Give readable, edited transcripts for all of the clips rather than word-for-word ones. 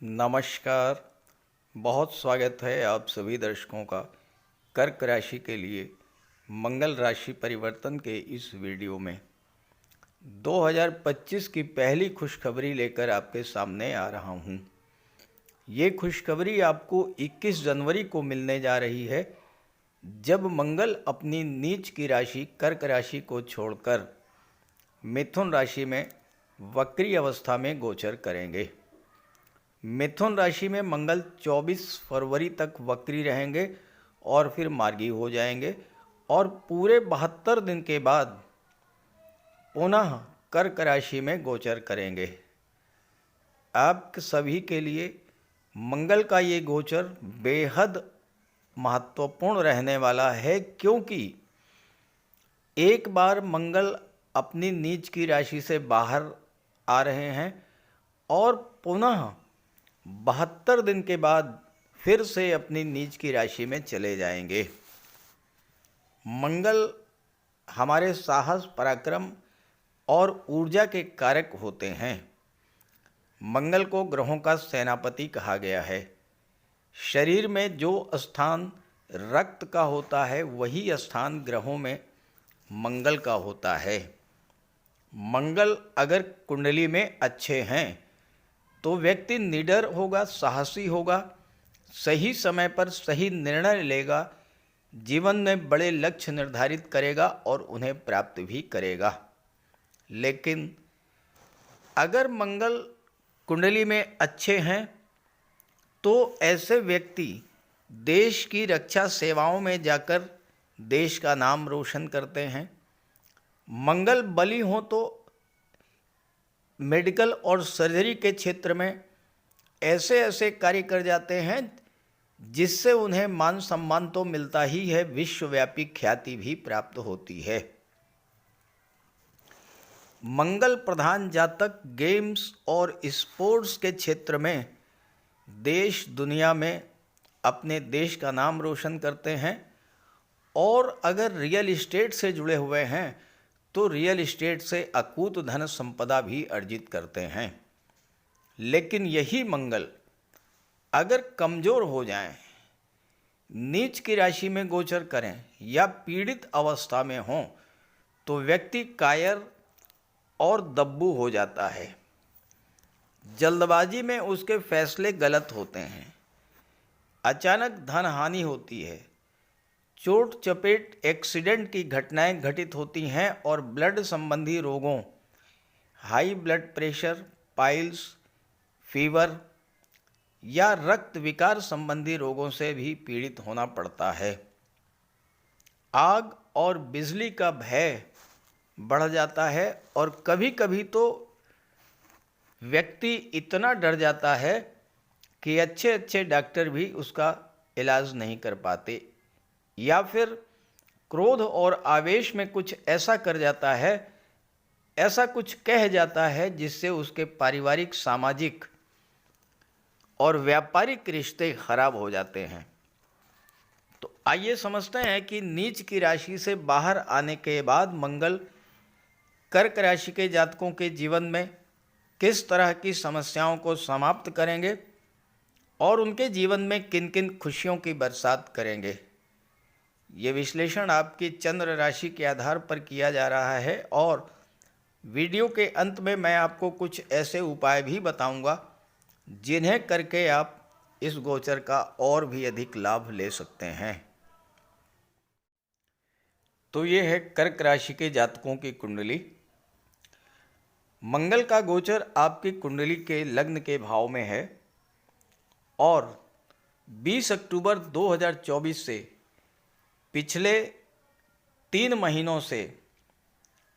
नमस्कार। बहुत स्वागत है आप सभी दर्शकों का कर्क राशि के लिए मंगल राशि परिवर्तन के इस वीडियो में 2025 की पहली खुशखबरी लेकर आपके सामने आ रहा हूं। ये खुशखबरी आपको 21 जनवरी को मिलने जा रही है, जब मंगल अपनी नीच की राशि कर्क राशि को छोड़कर मिथुन राशि में वक्री अवस्था में गोचर करेंगे। मिथुन राशि में मंगल 24 फरवरी तक वक्री रहेंगे और फिर मार्गी हो जाएंगे और पूरे 72 दिन के बाद पुनः कर्क राशि में गोचर करेंगे। आप सभी के लिए मंगल का ये गोचर बेहद महत्वपूर्ण रहने वाला है, क्योंकि एक बार मंगल अपनी नीच की राशि से बाहर आ रहे हैं और पुनः 72 दिन के बाद फिर से अपनी नीच की राशि में चले जाएंगे। मंगल हमारे साहस, पराक्रम और ऊर्जा के कारक होते हैं। मंगल को ग्रहों का सेनापति कहा गया है। शरीर में जो स्थान रक्त का होता है, वही स्थान ग्रहों में मंगल का होता है। मंगल अगर कुंडली में अच्छे हैं तो व्यक्ति निडर होगा, साहसी होगा, सही समय पर सही निर्णय लेगा, जीवन में बड़े लक्ष्य निर्धारित करेगा और उन्हें प्राप्त भी करेगा। लेकिन अगर मंगल कुंडली में अच्छे हैं तो ऐसे व्यक्ति देश की रक्षा सेवाओं में जाकर देश का नाम रोशन करते हैं। मंगल बली हो तो मेडिकल और सर्जरी के क्षेत्र में ऐसे ऐसे कार्य कर जाते हैं जिससे उन्हें मान सम्मान तो मिलता ही है, विश्वव्यापी ख्याति भी प्राप्त होती है। मंगल प्रधान जातक गेम्स और स्पोर्ट्स के क्षेत्र में देश दुनिया में अपने देश का नाम रोशन करते हैं और अगर रियल इस्टेट से जुड़े हुए हैं तो रियल इस्टेट से अकूत धन संपदा भी अर्जित करते हैं। लेकिन यही मंगल अगर कमज़ोर हो जाएं, नीच की राशि में गोचर करें या पीड़ित अवस्था में हों तो व्यक्ति कायर और दब्बू हो जाता है। जल्दबाजी में उसके फैसले गलत होते हैं, अचानक धन हानि होती है, चोट चपेट एक्सीडेंट की घटनाएं घटित होती हैं और ब्लड संबंधी रोगों, high blood pressure, piles, fever या रक्त विकार संबंधी रोगों से भी पीड़ित होना पड़ता है। आग और बिजली का भय बढ़ जाता है और कभी कभी तो व्यक्ति इतना डर जाता है कि अच्छे अच्छे डॉक्टर भी उसका इलाज नहीं कर पाते, या फिर क्रोध और आवेश में कुछ ऐसा कर जाता है, ऐसा कुछ कह जाता है जिससे उसके पारिवारिक, सामाजिक और व्यापारिक रिश्ते खराब हो जाते हैं। तो आइए समझते हैं कि नीच की राशि से बाहर आने के बाद मंगल कर्क राशि के जातकों के जीवन में किस तरह की समस्याओं को समाप्त करेंगे और उनके जीवन में किन किन खुशियों की बरसात करेंगे। ये विश्लेषण आपकी चंद्र राशि के आधार पर किया जा रहा है और वीडियो के अंत में मैं आपको कुछ ऐसे उपाय भी बताऊंगा जिन्हें करके आप इस गोचर का और भी अधिक लाभ ले सकते हैं। तो ये है कर्क राशि के जातकों की कुंडली। मंगल का गोचर आपकी कुंडली के लग्न के भाव में है और 20 अक्टूबर 2024 से पिछले 3 महीनों से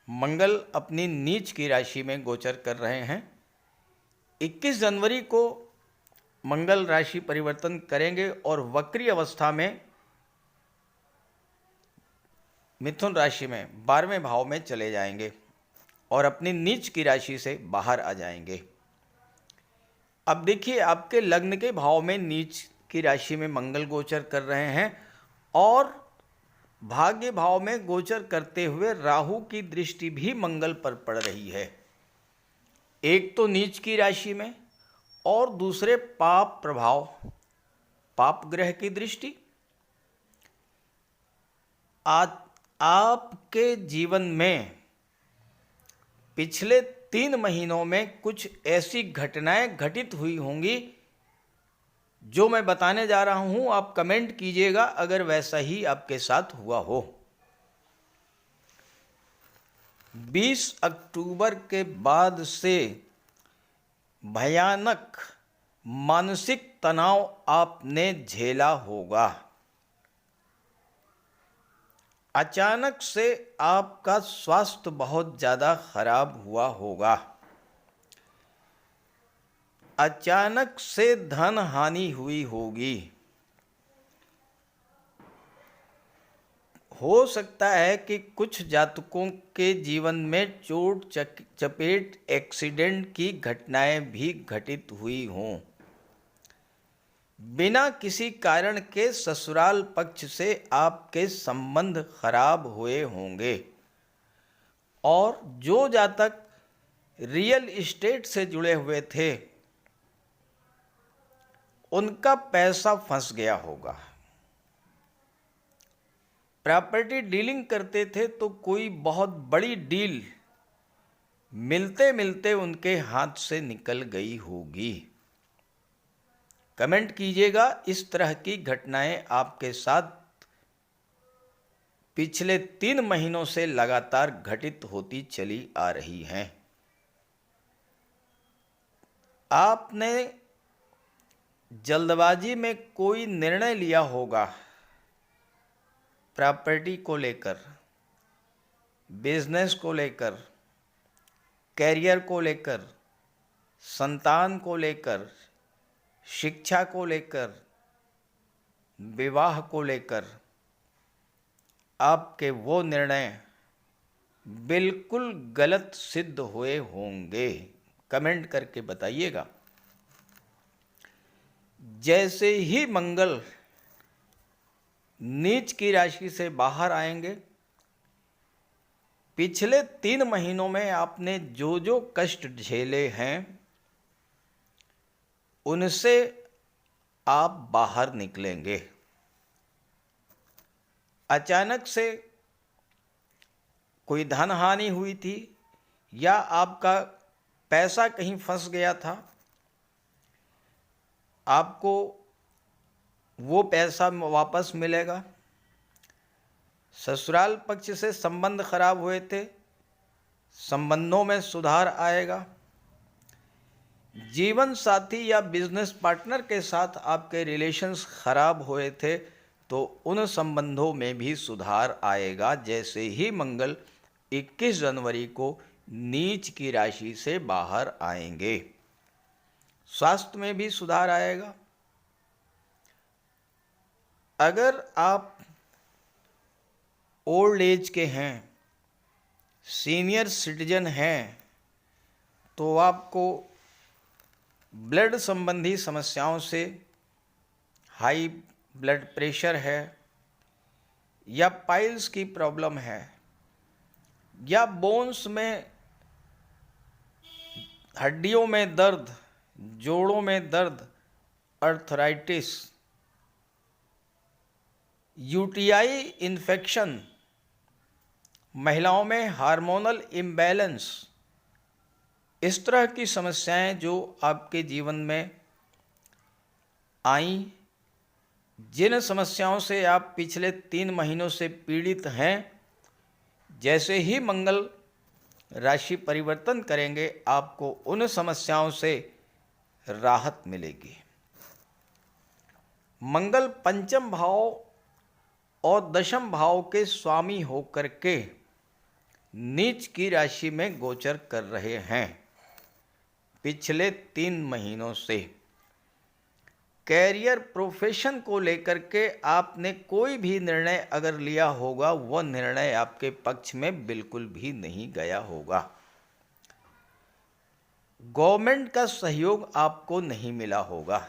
मंगल अपनी नीच की राशि में गोचर कर रहे हैं। 21 जनवरी को मंगल राशि परिवर्तन करेंगे और वक्री अवस्था में मिथुन राशि में 12वें भाव में चले जाएंगे और अपनी नीच की राशि से बाहर आ जाएंगे। अब देखिए, आपके लग्न के भाव में नीच की राशि में मंगल गोचर कर रहे हैं और भाग्य भाव में गोचर करते हुए राहु की दृष्टि भी मंगल पर पड़ रही है। एक तो नीच की राशि में और दूसरे पाप प्रभाव, पाप ग्रह की दृष्टि आज आपके जीवन में पिछले 3 महीनों में कुछ ऐसी घटनाएं घटित हुई होंगी जो मैं बताने जा रहा हूं। आप कमेंट कीजिएगा अगर वैसा ही आपके साथ हुआ हो। 20 अक्टूबर के बाद से भयानक मानसिक तनाव आपने झेला होगा। अचानक से आपका स्वास्थ्य बहुत ज़्यादा खराब हुआ होगा। अचानक से धन हानि हुई होगी। हो सकता है कि कुछ जातकों के जीवन में चोट चपेट एक्सीडेंट की घटनाएं भी घटित हुई हों। बिना किसी कारण के ससुराल पक्ष से आपके संबंध खराब हुए होंगे। और जो जातक रियल एस्टेट से जुड़े हुए थे उनका पैसा फंस गया होगा। प्रॉपर्टी डीलिंग करते थे तो कोई बहुत बड़ी डील मिलते मिलते उनके हाथ से निकल गई होगी। कमेंट कीजिएगा इस तरह की घटनाएं आपके साथ पिछले 3 महीनों से लगातार घटित होती चली आ रही हैं। आपने जल्दबाजी में कोई निर्णय लिया होगा प्रॉपर्टी को लेकर, बिजनेस को लेकर, कैरियर को लेकर, संतान को लेकर, शिक्षा को लेकर, विवाह को लेकर। आपके वो निर्णय बिल्कुल गलत सिद्ध हुए होंगे। कमेंट करके बताइएगा। जैसे ही मंगल नीच की राशि से बाहर आएंगे, पिछले 3 महीनों में आपने जो जो कष्ट झेले हैं उनसे आप बाहर निकलेंगे। अचानक से कोई धन हानि हुई थी या आपका पैसा कहीं फंस गया था, आपको वो पैसा वापस मिलेगा। ससुराल पक्ष से संबंध खराब हुए थे, संबंधों में सुधार आएगा। जीवन साथी या बिजनेस पार्टनर के साथ आपके रिलेशंस खराब हुए थे तो उन संबंधों में भी सुधार आएगा जैसे ही मंगल 21 जनवरी को नीच की राशि से बाहर आएंगे। स्वास्थ्य में भी सुधार आएगा। अगर आप ओल्ड एज के हैं, सीनियर सिटीजन हैं, तो आपको ब्लड संबंधी समस्याओं से, हाई ब्लड प्रेशर है या पाइल्स की प्रॉब्लम है या बोन्स में, हड्डियों में दर्द, जोड़ों में दर्द, अर्थराइटिस, यूटीआई इन्फेक्शन, महिलाओं में हार्मोनल इम्बैलेंस, इस तरह की समस्याएं जो आपके जीवन में आई, जिन समस्याओं से आप पिछले 3 महीनों से पीड़ित हैं, जैसे ही मंगल राशि परिवर्तन करेंगे आपको उन समस्याओं से राहत मिलेगी। मंगल पंचम भाव और दशम भाव के स्वामी होकर के नीच की राशि में गोचर कर रहे हैं पिछले 3 महीनों से। कैरियर प्रोफेशन को लेकर के आपने कोई भी निर्णय अगर लिया होगा वह निर्णय आपके पक्ष में बिल्कुल भी नहीं गया होगा। गवर्नमेंट का सहयोग आपको नहीं मिला होगा।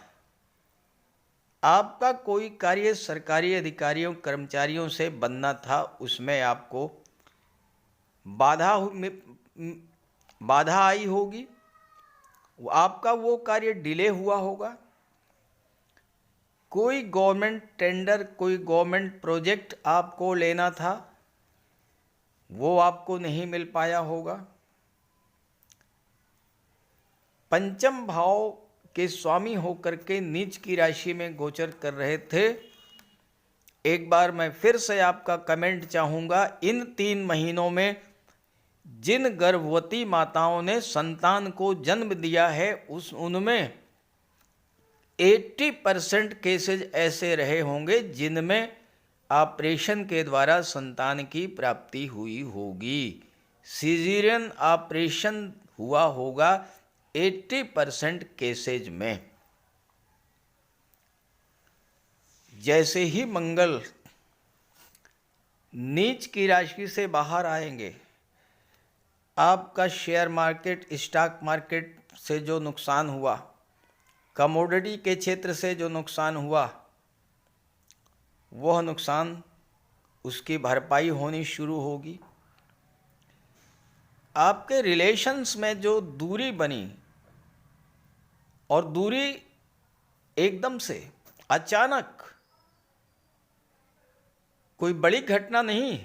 आपका कोई कार्य सरकारी अधिकारियों कर्मचारियों से बनना था, उसमें आपको बाधा आई होगी। आपका वो कार्य डिले हुआ होगा। कोई गवर्नमेंट टेंडर, कोई गवर्नमेंट प्रोजेक्ट आपको लेना था, वो आपको नहीं मिल पाया होगा। पंचम भाव के स्वामी होकर के नीच की राशि में गोचर कर रहे थे। एक बार मैं फिर से आपका कमेंट चाहूँगा, इन 3 महीनों में जिन गर्भवती माताओं ने संतान को जन्म दिया है उनमें 80% केसेज ऐसे रहे होंगे जिनमें ऑपरेशन के द्वारा संतान की प्राप्ति हुई होगी। सिजेरियन ऑपरेशन हुआ होगा 80% केसेज में। जैसे ही मंगल नीच की राशि से बाहर आएंगे, आपका शेयर मार्केट, स्टॉक मार्केट से जो नुकसान हुआ, कमोडिटी के क्षेत्र से जो नुकसान हुआ, वह नुकसान उसकी भरपाई होनी शुरू होगी। आपके रिलेशंस में जो दूरी बनी, और दूरी एकदम से अचानक, कोई बड़ी घटना नहीं,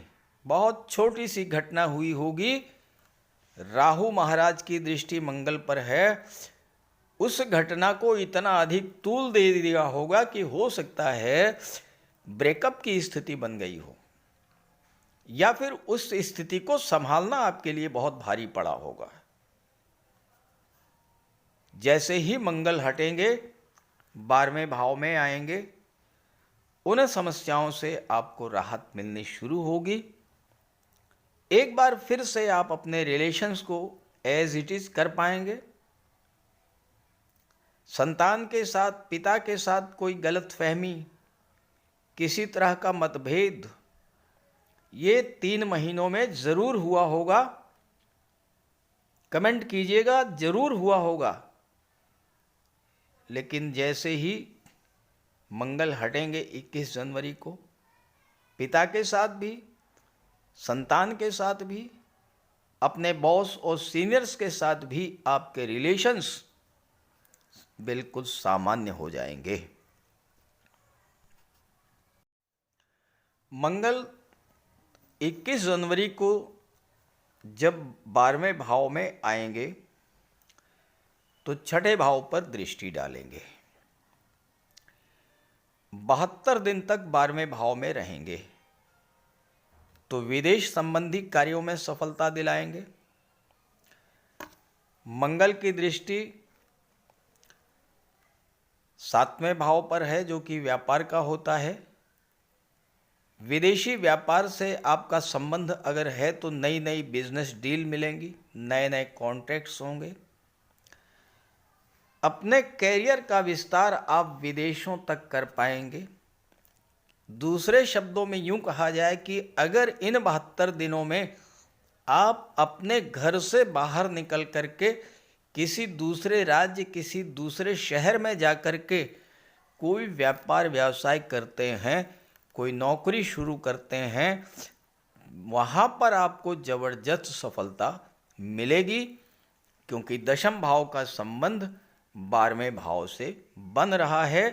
बहुत छोटी सी घटना हुई होगी। राहु महाराज की दृष्टि मंगल पर है, उस घटना को इतना अधिक तूल दे दिया होगा कि हो सकता है ब्रेकअप की स्थिति बन गई हो, या फिर उस स्थिति को संभालना आपके लिए बहुत भारी पड़ा होगा। जैसे ही मंगल हटेंगे, 12वें भाव में आएंगे, उन समस्याओं से आपको राहत मिलनी शुरू होगी। एक बार फिर से आप अपने रिलेशंस को एज इट इज कर पाएंगे। संतान के साथ, पिता के साथ कोई गलतफहमी, किसी तरह का मतभेद, ये 3 महीनों में जरूर हुआ होगा। कमेंट कीजिएगा, जरूर हुआ होगा। लेकिन जैसे ही मंगल हटेंगे 21 जनवरी को, पिता के साथ भी, संतान के साथ भी, अपने बॉस और सीनियर्स के साथ भी आपके रिलेशंस बिल्कुल सामान्य हो जाएंगे। मंगल 21 जनवरी को जब 12वें भाव में आएंगे तो 6ठे भाव पर दृष्टि डालेंगे। 72 दिन तक 12वें भाव में रहेंगे तो विदेश संबंधी कार्यों में सफलता दिलाएंगे। मंगल की दृष्टि 7वें भाव पर है जो कि व्यापार का होता है। विदेशी व्यापार से आपका संबंध अगर है तो नई नई बिजनेस डील मिलेंगी, नए नए कॉन्ट्रैक्ट्स होंगे। अपने कैरियर का विस्तार आप विदेशों तक कर पाएंगे। दूसरे शब्दों में यूं कहा जाए कि अगर इन 72 दिनों में आप अपने घर से बाहर निकल करके किसी दूसरे राज्य, किसी दूसरे शहर में जा कर के कोई व्यापार व्यवसाय करते हैं, कोई नौकरी शुरू करते हैं, वहाँ पर आपको ज़बरदस्त सफलता मिलेगी, क्योंकि 10म भाव का संबंध 12वें भाव से बन रहा है।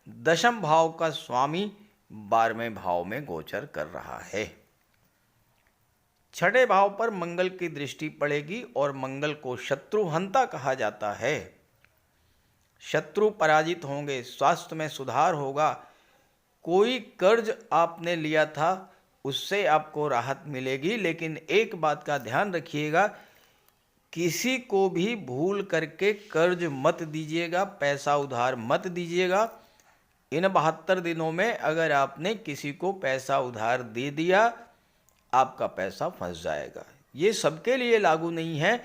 10म भाव का स्वामी 12वें भाव में गोचर कर रहा है। 6ठे भाव पर मंगल की दृष्टि पड़ेगी और मंगल को शत्रुहंता कहा जाता है। शत्रु पराजित होंगे, स्वास्थ्य में सुधार होगा। कोई कर्ज आपने लिया था उससे आपको राहत मिलेगी। लेकिन एक बात का ध्यान रखिएगा, किसी को भी भूल करके कर्ज मत दीजिएगा, पैसा उधार मत दीजिएगा। इन 72 दिनों में अगर आपने किसी को पैसा उधार दे दिया, आपका पैसा फंस जाएगा। ये सबके लिए लागू नहीं है,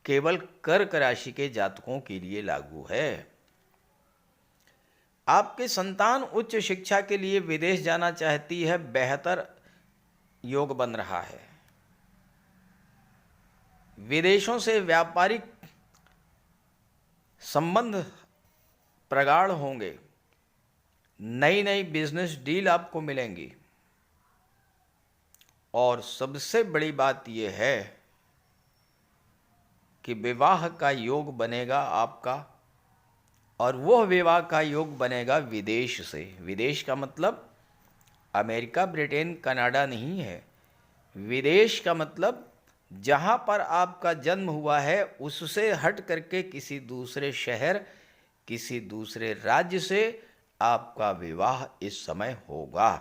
केवल कर्क राशि के जातकों के लिए लागू है। आपके संतान उच्च शिक्षा के लिए विदेश जाना चाहती है, बेहतर योग बन रहा है। विदेशों से व्यापारिक संबंध प्रगाढ़ होंगे, नई नई बिजनेस डील आपको मिलेंगी। और सबसे बड़ी बात यह है कि विवाह का योग बनेगा आपका, और वह विवाह का योग बनेगा विदेश से। विदेश का मतलब अमेरिका, ब्रिटेन, कनाडा नहीं है। विदेश का मतलब जहाँ पर आपका जन्म हुआ है उससे हट करके किसी दूसरे शहर, किसी दूसरे राज्य से आपका विवाह इस समय होगा,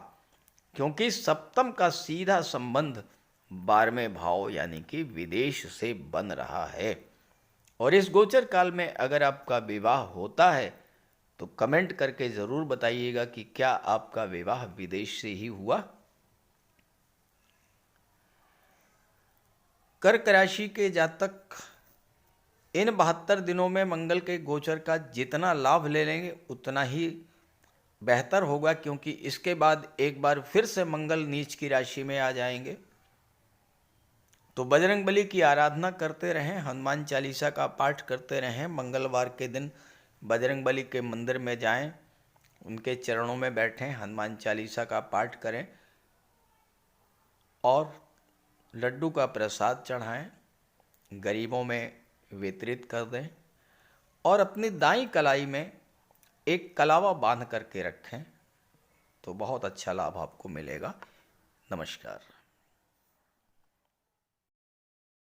क्योंकि सप्तम का सीधा संबंध 12वें भाव यानी कि विदेश से बन रहा है। और इस गोचर काल में अगर आपका विवाह होता है तो कमेंट करके ज़रूर बताइएगा कि क्या आपका विवाह विदेश से ही हुआ। कर्क राशि के जातक इन 72 दिनों में मंगल के गोचर का जितना लाभ ले लेंगे उतना ही बेहतर होगा, क्योंकि इसके बाद एक बार फिर से मंगल नीच की राशि में आ जाएंगे। तो बजरंगबली की आराधना करते रहें, हनुमान चालीसा का पाठ करते रहें। मंगलवार के दिन बजरंगबली के मंदिर में जाएं, उनके चरणों में बैठें, हनुमान चालीसा का पाठ करें और लड्डू का प्रसाद चढ़ाएं, गरीबों में वितरित कर दें और अपनी दाईं कलाई में एक कलावा बांध करके रखें तो बहुत अच्छा लाभ आपको मिलेगा। नमस्कार।